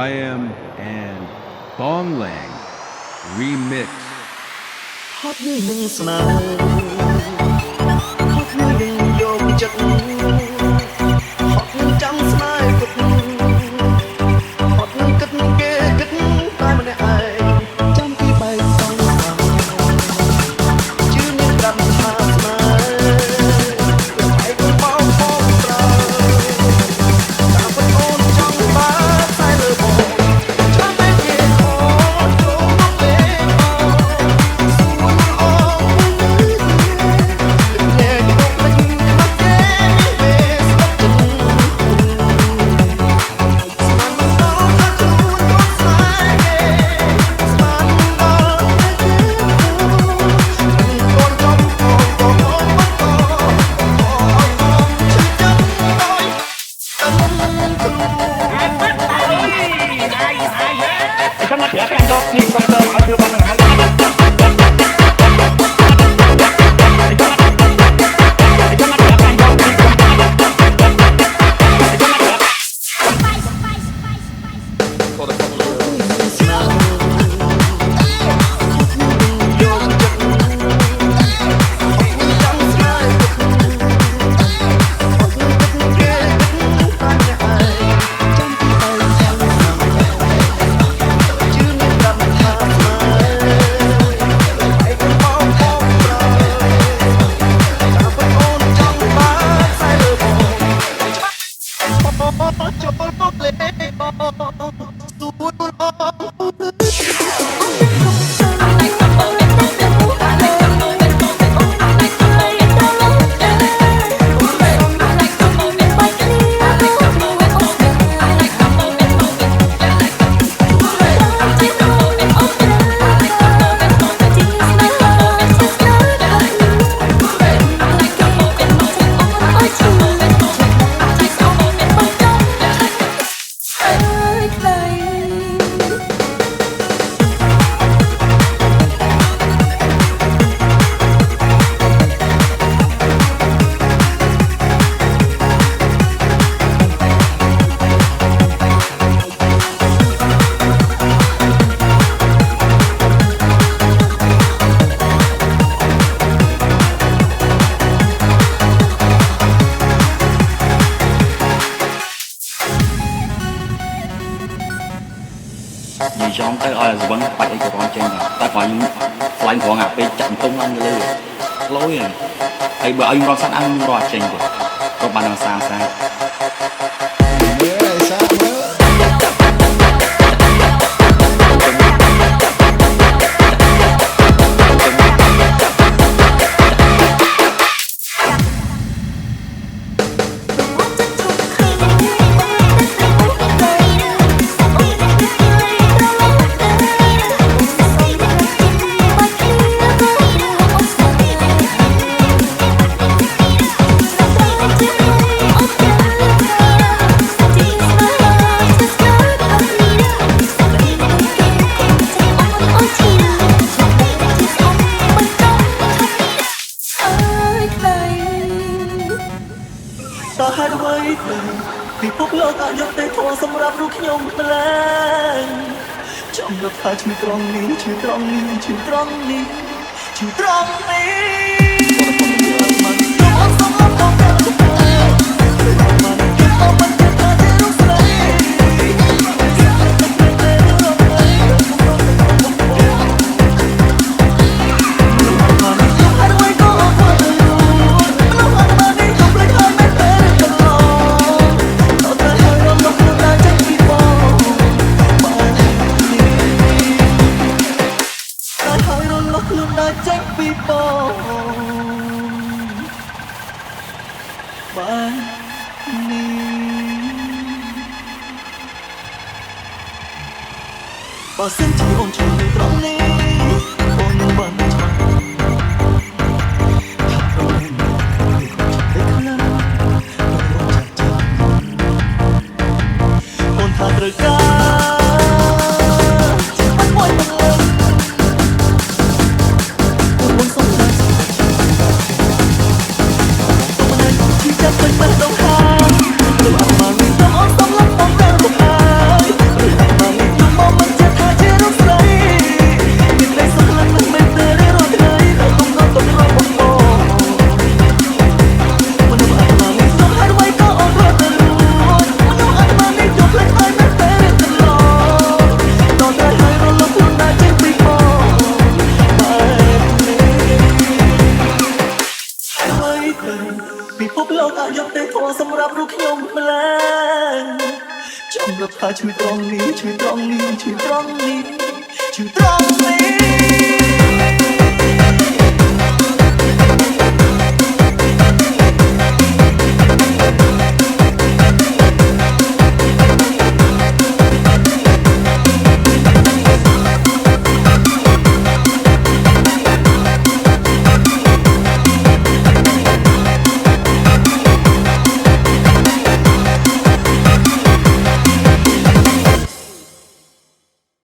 I am and Bonglang remix ហត់នឹងស្នេហ៍ហត់នឹងយកចិត្តហត់នឹងចាំស្នេហ៍គិតហត់នឹងគិតគេគិតតែម្នាក់ឯងចាំពីបែកសងជឿនឹងប្រាប់ថាស្នេហ៍បែកទៅមកផងប្រើតាមប៉ុនអូនចង់បាត់តែលើបងចាំតែគេខកចូលមកលេងនិយាយចំទៅឲ្យស្វឹងបាច់អីក៏រងចេញតែគាត់ខ្ញុំខ្លាញ់ក្រងអាពេលចាក់ទុំឡើងលើលយហើយបើឲ្យខ្ញុំរកសាត់ឲ្យខ្ញុំរកចេញទៅក៏បានដល់សាសាតើហេតុអ្វីពិភពលោកអយុត្តិធម៌សម្រាប់រូបខ្ញុំម្ល៉េះចំណាប់ថាឈ្មោះត្រង់នេះឈ្មោះត្រង់នេះឈ្មោះត្រង់នេះឈ្មោះត្រង់នេះចេញពីបងបាននេះបើសិនជាអូនជួយត្រង់នេះអូននឹងបានថាប្រហែលនេះតែខ្លាំងអូនថាត្រូវការ ថាជួយត្រង់នេះជួយត្រង់នេះជួយត្រង់នេះជួយត្រង់នេះ